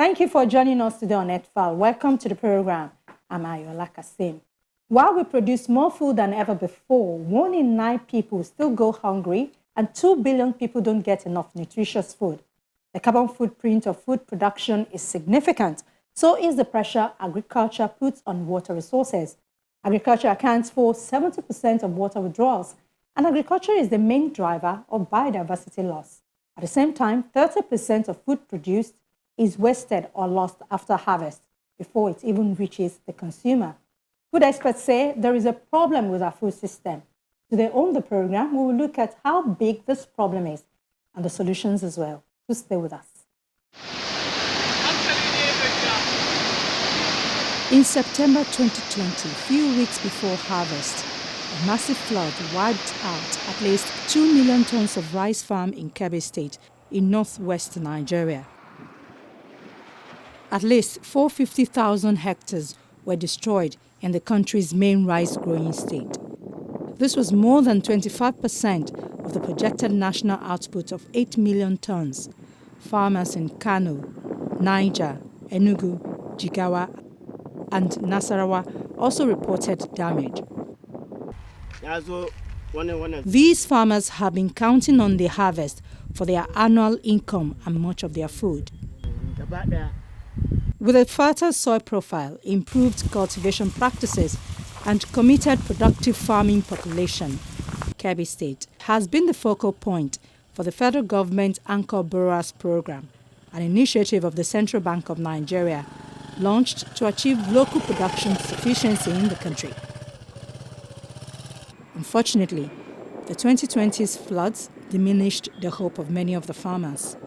Thank you for joining us today on Earthfile. Welcome to the program. I'm Ayola Kasim. While we produce more food than ever before, 1 in 9 people still go hungry and 2 billion people don't get enough nutritious food. The carbon footprint of food production is significant. So is the pressure agriculture puts on water resources. Agriculture accounts for 70% of water withdrawals, and agriculture is the main driver of biodiversity loss. At the same time, 30% of food produced is wasted or lost after harvest before it even reaches the consumer. Food experts say there is a problem with our food system. Today on the program, we will look at how big this problem is and the solutions as well. So stay with us. In September 2020, a few weeks before harvest, a massive flood wiped out at least 2 million tons of rice farm in Kebbi State in northwest Nigeria. At least 450,000 hectares were destroyed in the country's main rice-growing state. This was more than 25% of the projected national output of 8 million tons. Farmers in Kano, Niger, Enugu, Jigawa, and Nasarawa also reported damage. These farmers have been counting on the harvest for their annual income and much of their food. With a fertile soil profile, improved cultivation practices, and committed productive farming population, Kebbi State has been the focal point for the federal government Anchor Borrowers Program, an initiative of the Central Bank of Nigeria, launched to achieve local production sufficiency in the country. Unfortunately, the 2020's floods diminished the hope of many of the farmers.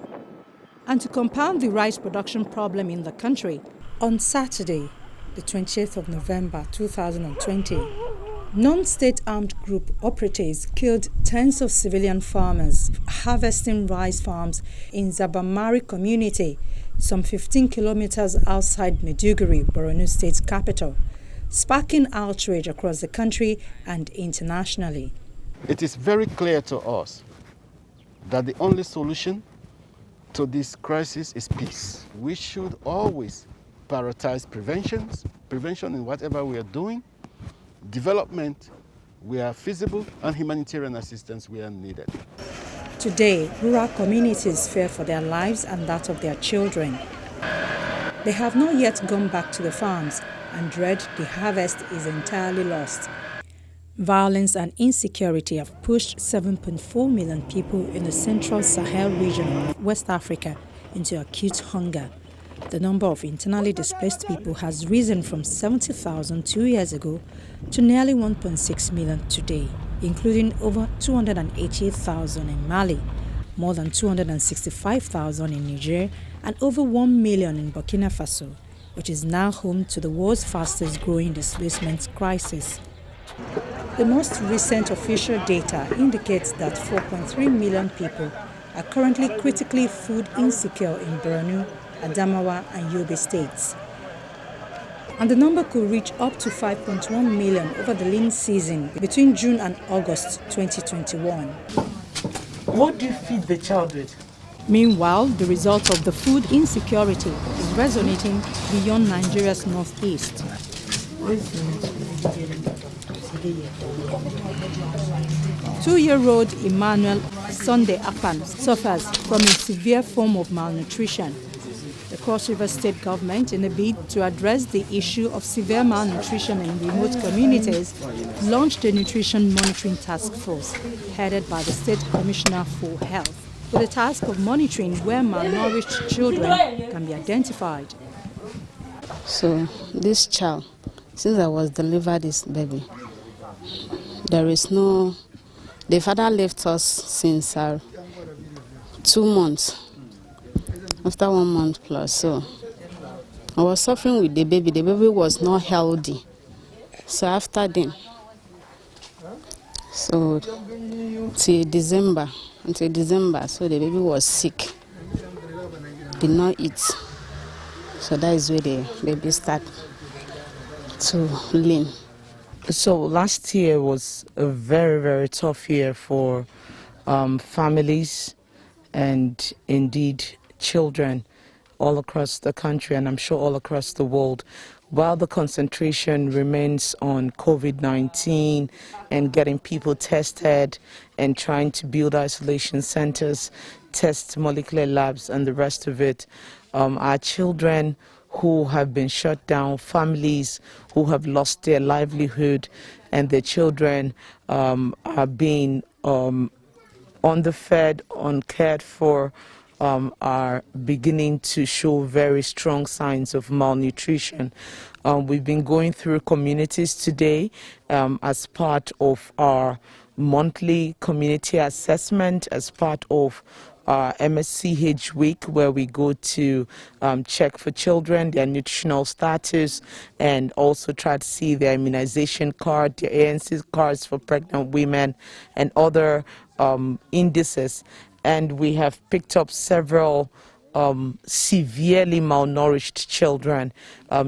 And to compound the rice production problem in the country, on Saturday, the 20th of November 2020, non-state armed group operatives killed tens of civilian farmers harvesting rice farms in Zabamari community, some 15 kilometers outside Maiduguri, Borno State's capital, sparking outrage across the country and internationally. It is very clear to us that the only solution to this crisis is peace. We should always prioritize prevention in whatever we are doing, development where feasible, and humanitarian assistance where needed. Today, rural communities fear for their lives and that of their children. They have not yet gone back to the farms and dread the harvest is entirely lost. Violence and insecurity have pushed 7.4 million people in the central Sahel region of West Africa into acute hunger. The number of internally displaced people has risen from 70,000 2 years ago to nearly 1.6 million today, including over 288,000 in Mali, more than 265,000 in Niger, and over 1 million in Burkina Faso, which is now home to the world's fastest growing displacement crisis. The most recent official data indicates that 4.3 million people are currently critically food insecure in Borno, Adamawa, and Yobe states. And the number could reach up to 5.1 million over the lean season between June and August 2021. What do you feed the child with? Meanwhile, the result of the food insecurity is resonating beyond Nigeria's northeast. 2-year-old Emmanuel Sunday Akpan suffers from a severe form of malnutrition. The Cross River State government, in a bid to address the issue of severe malnutrition in remote communities, launched a nutrition monitoring task force headed by the State Commissioner for Health, with the task of monitoring where malnourished children can be identified. So this child, since I was delivered this baby, the father left us since 2 months. After 1 month plus, so I was suffering with the baby. The baby was not healthy. So after then, so until December, so the baby was sick, did not eat. So that is where the baby started to lean. So last year was a very, very tough year for families and indeed children. all across the country, and I'm sure all across the world. While the concentration remains on COVID-19 and getting people tested and trying to build isolation centers, test molecular labs and the rest of it, our children who have been shut down, families who have lost their livelihood, and their children are being underfed, uncared for, are beginning to show very strong signs of malnutrition. We've been going through communities today as part of our monthly community assessment, as part of MSCH week, where we go to check for children, their nutritional status, and also try to see their immunization card, their ANC cards for pregnant women, and other indices. And we have picked up several severely malnourished children,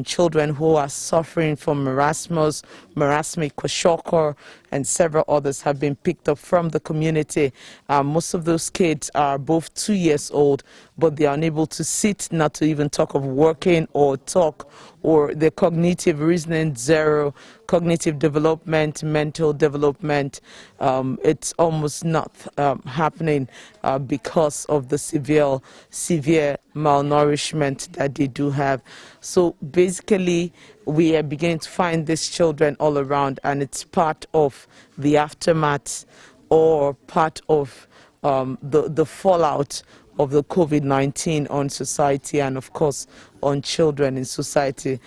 children who are suffering from marasmus, marasmic kwashiorkor, and several others have been picked up from the community. Most of those kids are both 2 years old, but they are unable to sit, not to even talk of working or talk, or their cognitive reasoning zero, cognitive development, mental development. It's almost not happening because of the severe malnourishment that they do have. So basically, we are beginning to find these children all around, and it's part of the aftermath or part of the fallout of the COVID-19 on society and, of course, on children in society.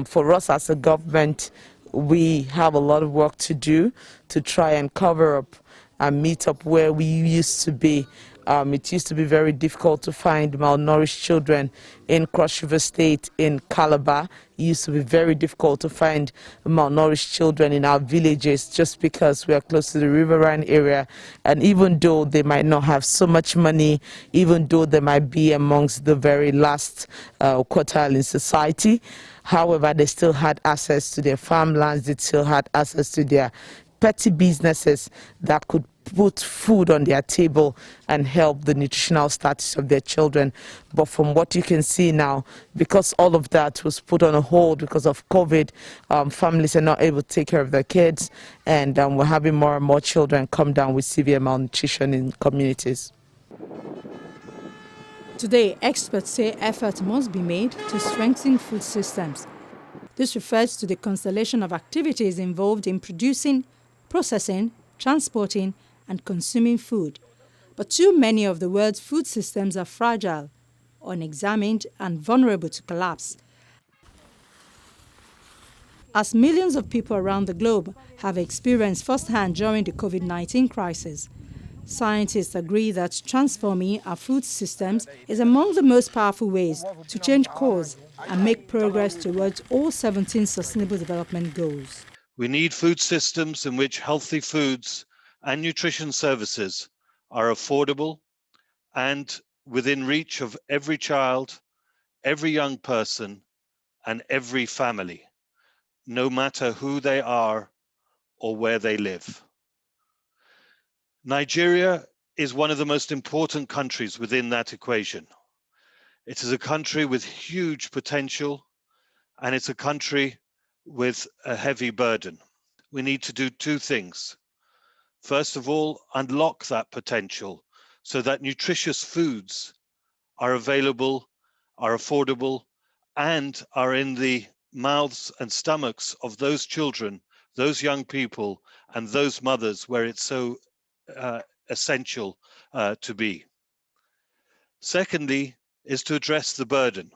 For us as a government, we have a lot of work to do to try and cover up and meet up where we used to be. It used to be very difficult to find malnourished children in Cross River State, in Calabar. It used to be very difficult to find malnourished children in our villages just because we are close to the riverine area. And even though they might not have so much money, even though they might be amongst the very last quartile in society, however, they still had access to their farmlands, they still had access to their petty businesses that could put food on their table and help the nutritional status of their children. But from what you can see now, because all of that was put on a hold because of COVID, families are not able to take care of their kids, and we're having more and more children come down with severe malnutrition in communities. Today, experts say effort must be made to strengthen food systems. This refers to the constellation of activities involved in producing, processing, transporting, and consuming food. But too many of the world's food systems are fragile, unexamined, and vulnerable to collapse. As millions of people around the globe have experienced firsthand during the COVID-19 crisis, scientists agree that transforming our food systems is among the most powerful ways to change course and make progress towards all 17 Sustainable Development Goals. We need food systems in which healthy foods and nutrition services are affordable and within reach of every child, every young person, and every family, no matter who they are or where they live. Nigeria is one of the most important countries within that equation. It is a country with huge potential, and it's a country with a heavy burden. We need to do two things. First of all, unlock that potential so that nutritious foods are available, are affordable, and are in the mouths and stomachs of those children, those young people, and those mothers where it's so essential to be. Secondly, is to address the burden.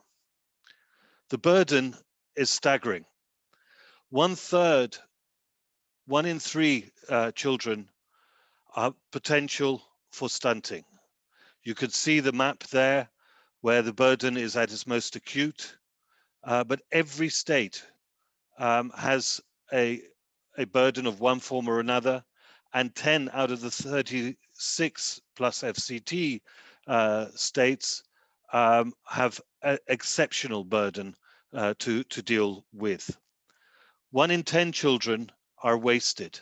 The burden is staggering. 1/3, 1 in 3 children are potential for stunting. You could see the map there where the burden is at its most acute, but every state has a burden of one form or another, and 10 out of the 36 plus FCT states have an exceptional burden to deal with. 1 in 10 children are wasted.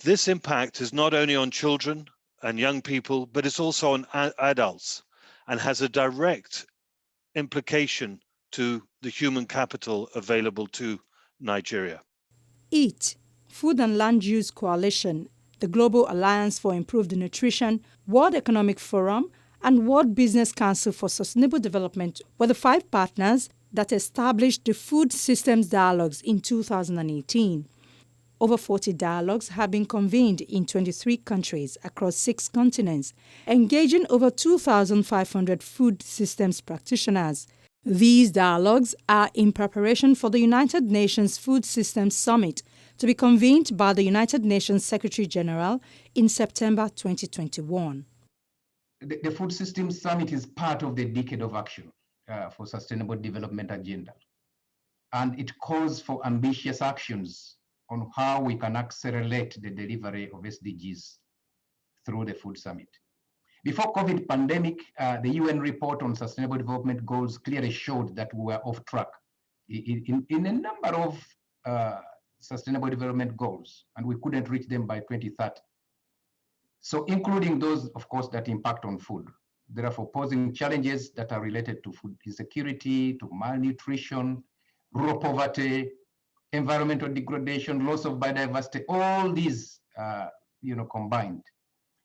This impact is not only on children and young people, but it's also on adults. and has a direct implication to the human capital available to Nigeria. EAT, Food and Land Use Coalition, the Global Alliance for Improved Nutrition, World Economic Forum, and World Business Council for Sustainable Development were the 5 partners that established the Food Systems Dialogues in 2018. Over 40 dialogues have been convened in 23 countries across 6 continents, engaging over 2,500 food systems practitioners. These dialogues are in preparation for the United Nations Food Systems Summit to be convened by the United Nations Secretary-General in September 2021. The Food Systems Summit is part of the Decade of Action for Sustainable Development Agenda, and it calls for ambitious actions on how we can accelerate the delivery of SDGs through the Food Summit. Before COVID pandemic, the UN report on Sustainable Development Goals clearly showed that we were off track in a number of Sustainable Development Goals, and we couldn't reach them by 2030. So including those, of course, that impact on food. Therefore, posing challenges that are related to food insecurity, to malnutrition, rural poverty, environmental degradation, loss of biodiversity, all these combined.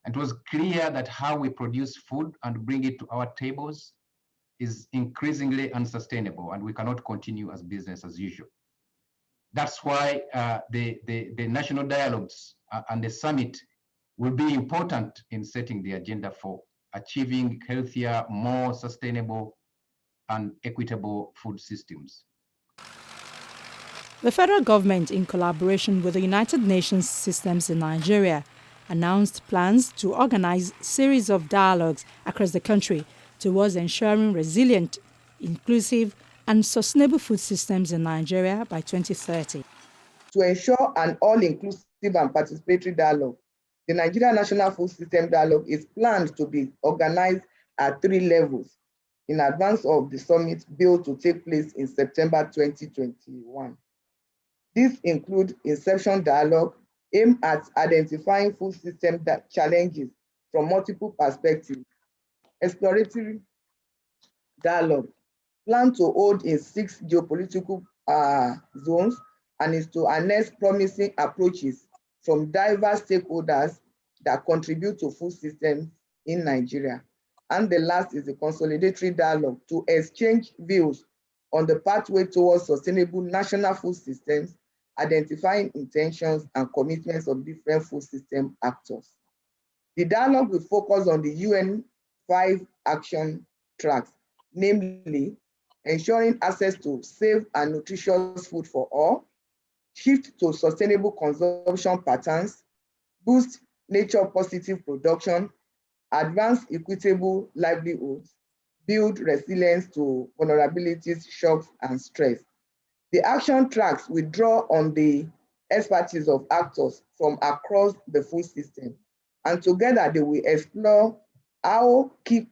And it was clear that how we produce food and bring it to our tables is increasingly unsustainable, and we cannot continue as business as usual. That's why the national dialogues and the summit will be important in setting the agenda for achieving healthier, more sustainable and equitable food systems. The federal government, in collaboration with the United Nations Systems in Nigeria, announced plans to organize a series of dialogues across the country towards ensuring resilient, inclusive, and sustainable food systems in Nigeria by 2030. To ensure an all-inclusive and participatory dialogue, the Nigeria National Food System Dialogue is planned to be organized at 3 levels in advance of the summit billed to take place in September 2021. These include inception dialogue, aimed at identifying food system challenges from multiple perspectives, exploratory dialogue, planned to hold in 6 geopolitical zones, and is to harness promising approaches from diverse stakeholders that contribute to food systems in Nigeria. And the last is the consolidatory dialogue to exchange views on the pathway towards sustainable national food systems, identifying intentions and commitments of different food system actors. The dialogue will focus on the UN 5 action tracks, namely ensuring access to safe and nutritious food for all, shift to sustainable consumption patterns, boost nature-positive production, advance equitable livelihoods, build resilience to vulnerabilities, shocks, and stress. The action tracks will draw on the expertise of actors from across the food system, and together they will explore how key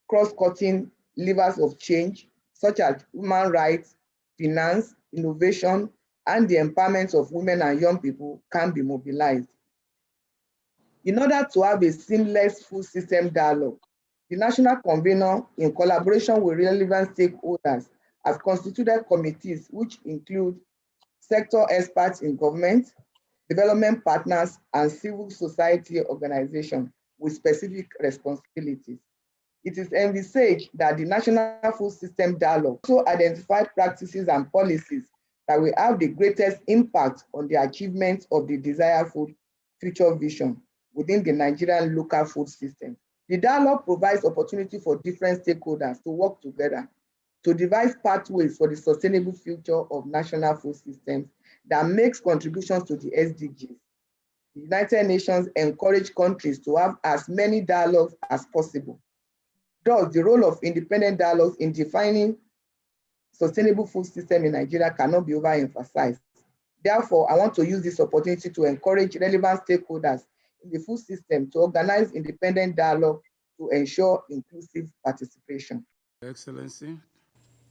cross-cutting levers of change, such as human rights, finance, innovation, and the empowerment of women and young people can be mobilized. In order to have a seamless food system dialogue, the national convener, in collaboration with relevant stakeholders, has constituted committees which include sector experts in government, development partners, and civil society organizations with specific responsibilities. It is envisaged that the National Food System Dialogue also identified practices and policies that will have the greatest impact on the achievement of the desired food future vision within the Nigerian local food system. The dialogue provides opportunity for different stakeholders to work together to devise pathways for the sustainable future of national food systems that makes contributions to the SDGs. The United Nations encourage countries to have as many dialogues as possible. Thus, the role of independent dialogues in defining sustainable food system in Nigeria cannot be overemphasized. Therefore, I want to use this opportunity to encourage relevant stakeholders in the food system to organize independent dialogue to ensure inclusive participation. Excellency.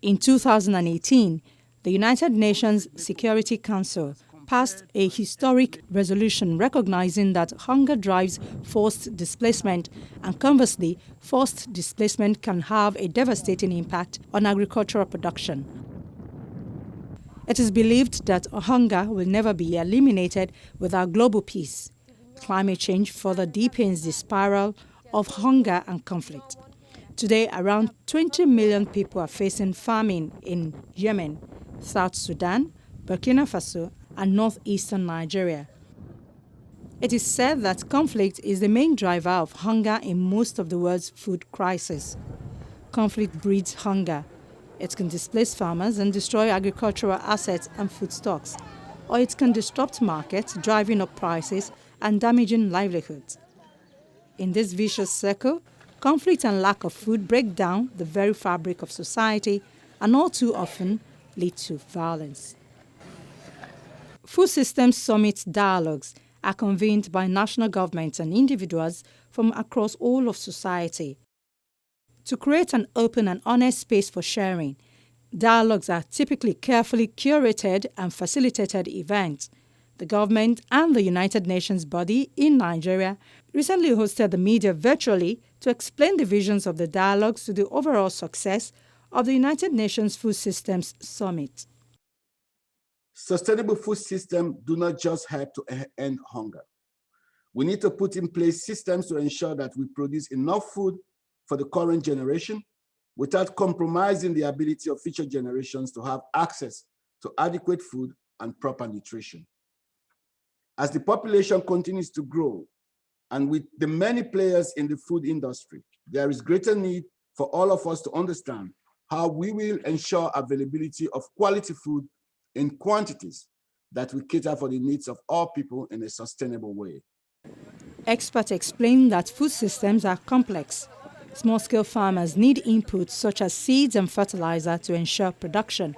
In 2018, the United Nations Security Council passed a historic resolution recognizing that hunger drives forced displacement, and conversely, forced displacement can have a devastating impact on agricultural production. It is believed that hunger will never be eliminated without global peace. Climate change further deepens the spiral of hunger and conflict. Today, around 20 million people are facing famine in Yemen, South Sudan, Burkina Faso, and northeastern Nigeria. It is said that conflict is the main driver of hunger in most of the world's food crises. Conflict breeds hunger. It can displace farmers and destroy agricultural assets and food stocks, or it can disrupt markets, driving up prices and damaging livelihoods. In this vicious circle, conflict and lack of food break down the very fabric of society and all too often lead to violence. Food Systems Summit dialogues are convened by national governments and individuals from across all of society. To create an open and honest space for sharing, dialogues are typically carefully curated and facilitated events. The government and the United Nations body in Nigeria recently hosted the media virtually to explain the visions of the dialogues to the overall success of the United Nations Food Systems Summit. Sustainable food systems do not just help to end hunger. We need to put in place systems to ensure that we produce enough food for the current generation without compromising the ability of future generations to have access to adequate food and proper nutrition. As the population continues to grow, and with the many players in the food industry, there is greater need for all of us to understand how we will ensure availability of quality food in quantities that will cater for the needs of all people in a sustainable way. Experts explain that food systems are complex. Small-scale farmers need inputs such as seeds and fertilizer to ensure production,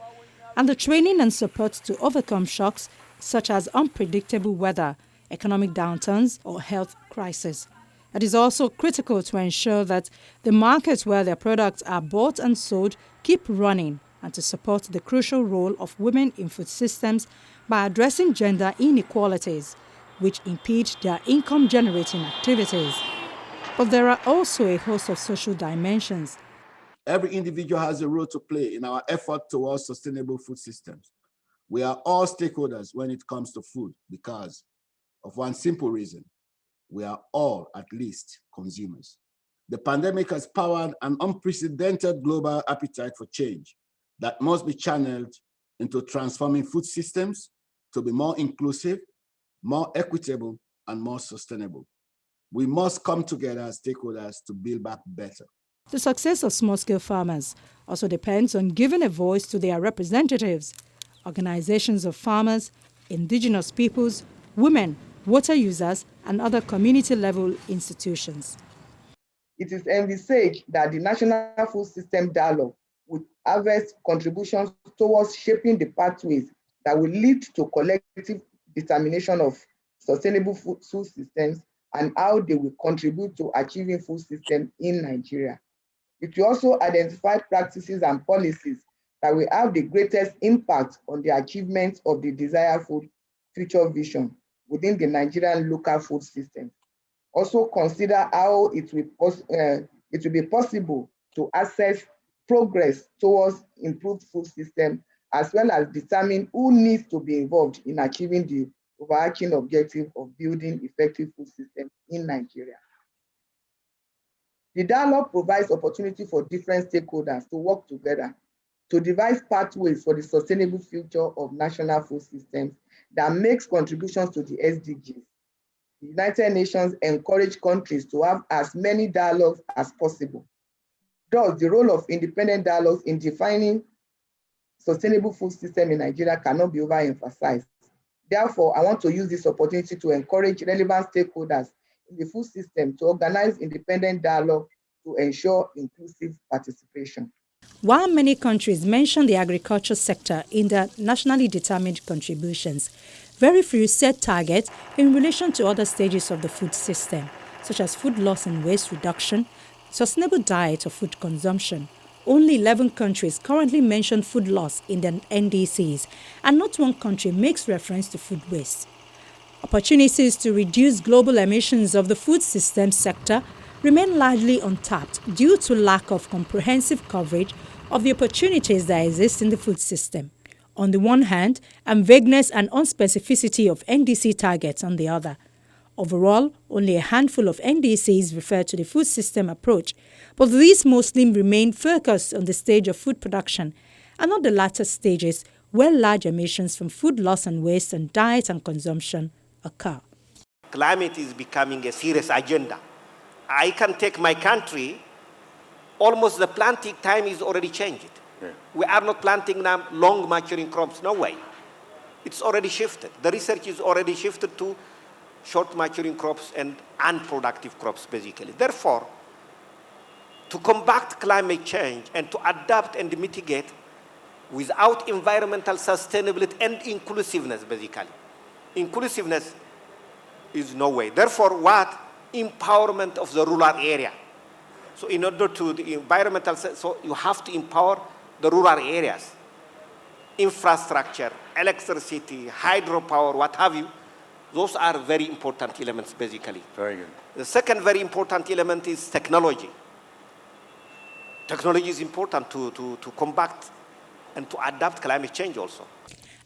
and the training and support to overcome shocks such as unpredictable weather, economic downturns, or health crises. It is also critical to ensure that the markets where their products are bought and sold keep running, and to support the crucial role of women in food systems by addressing gender inequalities, which impede their income-generating activities. But there are also a host of social dimensions. Every individual has a role to play in our effort towards sustainable food systems. We are all stakeholders when it comes to food because of one simple reason: we are all, at least, consumers. The pandemic has powered an unprecedented global appetite for change that must be channeled into transforming food systems to be more inclusive, more equitable, and more sustainable. We must come together as stakeholders to build back better. The success of small-scale farmers also depends on giving a voice to their representatives, organizations of farmers, indigenous peoples, women, water users, and other community-level institutions. It is envisaged that the National Food System Dialogue would harvest contributions towards shaping the pathways that will lead to collective determination of sustainable food systems and how they will contribute to achieving food systems in Nigeria. It will also identify practices and policies that will have the greatest impact on the achievement of the desired food future vision within the Nigerian local food system. Also consider how it will be possible to assess progress towards improved food system, as well as determine who needs to be involved in achieving the overarching objective of building effective food systems in Nigeria. The dialogue provides opportunity for different stakeholders to work together to devise pathways for the sustainable future of national food systems that makes contributions to the SDGs. The United Nations encourage countries to have as many dialogues as possible. Thus, the role of independent dialogues in defining sustainable food system in Nigeria cannot be overemphasized. Therefore, I want to use this opportunity to encourage relevant stakeholders in the food system to organize independent dialogue to ensure inclusive participation. While many countries mention the agriculture sector in their nationally determined contributions, very few set targets in relation to other stages of the food system, such as food loss and waste reduction, sustainable diet or food consumption, Only 11 countries currently mention food loss in their NDCs, and not one country makes reference to food waste. Opportunities to reduce global emissions of the food systems sector remain largely untapped due to lack of comprehensive coverage of the opportunities that exist in the food system, on the one hand, and vagueness and unspecificity of NDC targets on the other. Overall, only a handful of NDCs refer to the food system approach, but these mostly remain focused on the stage of food production and not the latter stages where large emissions from food loss and waste on diet and consumption occur. Climate is becoming a serious agenda. I can take my country, almost the planting time is already changed. Yeah. We are not planting now long maturing crops, no way. It's already shifted. The research is already shifted to short maturing crops and unproductive crops, basically. Therefore, to combat climate change and to adapt and mitigate without environmental sustainability and inclusiveness, basically. Inclusiveness is no way. Therefore, what? Empowerment of the rural area. So in order to the environmental, so you have to empower the rural areas. Infrastructure, electricity, hydropower, what have you. Those are very important elements, basically. Very good. The second very important element is technology. Technology is important to combat and to adapt climate change also.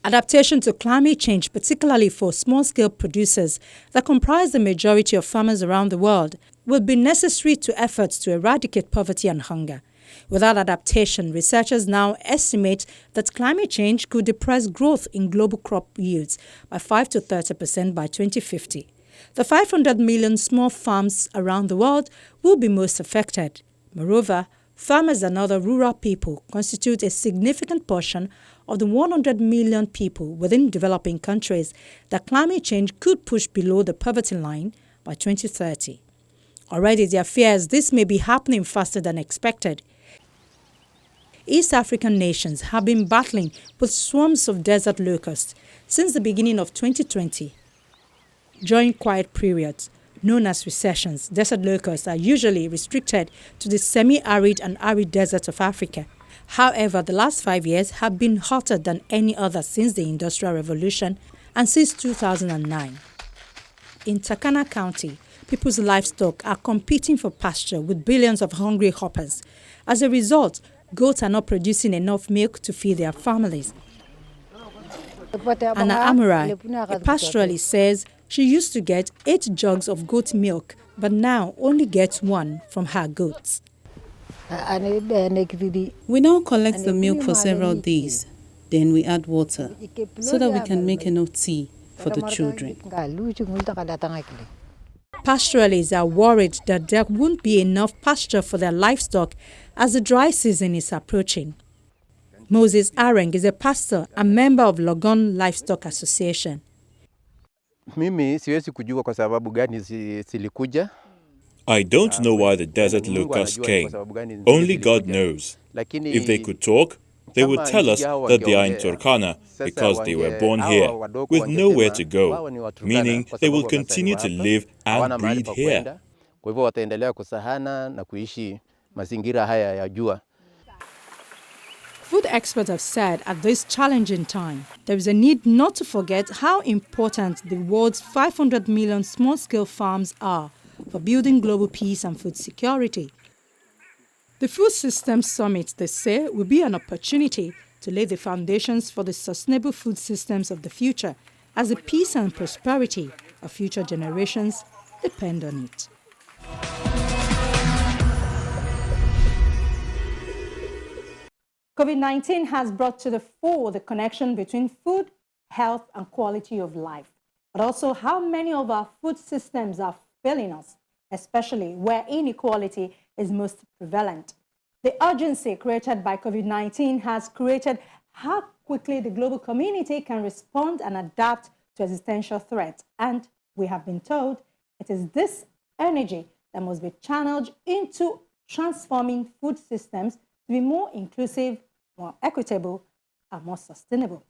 Adaptation to climate change, particularly for small-scale producers that comprise the majority of farmers around the world, will be necessary to efforts to eradicate poverty and hunger. Without adaptation, researchers now estimate that climate change could depress growth in global crop yields by 5 to 30% by 2050. The 500 million small farms around the world will be most affected. Moreover, farmers and other rural people constitute a significant portion of the 100 million people within developing countries that climate change could push below the poverty line by 2030. Already there are fears this may be happening faster than expected. East African nations have been battling with swarms of desert locusts since the beginning of 2020. During quiet periods, known as recessions, desert locusts are usually restricted to the semi-arid and arid deserts of Africa. However, the last 5 years have been hotter than any other since the Industrial Revolution and since 2009. In Takana County, people's livestock are competing for pasture with billions of hungry hoppers. As a result, goats are not producing enough milk to feed their families. Anna Amurai, a pastoralist, says she used to get 8 jugs of goat milk, but now only gets 1 from her goats. We now collect the milk for several days. Then we add water so that we can make enough tea for the children. Pastoralists are worried that there won't be enough pasture for their livestock as the dry season is approaching. Moses Areng is a pastor and member of Logon Livestock Association. I don't know why the desert locusts came. Only God knows. If they could talk, they would tell us that they are in Turkana because they were born here, with nowhere to go, meaning they will continue to live and breed here. Food experts have said at this challenging time, there is a need not to forget how important the world's 500 million small-scale farms are for building global peace and food security. The Food Systems Summit, they say, will be an opportunity to lay the foundations for the sustainable food systems of the future, as the peace and prosperity of future generations depend on it. COVID-19 has brought to the fore the connection between food, health, and quality of life, but also how many of our food systems are failing us, especially where inequality is most prevalent. The urgency created by COVID-19 has created how quickly the global community can respond and adapt to existential threats. And we have been told it is this energy that must be channeled into transforming food systems to be more inclusive, more equitable, and more sustainable.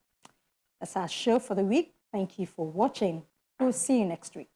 That's our show for the week. Thank you for watching. We'll see you next week.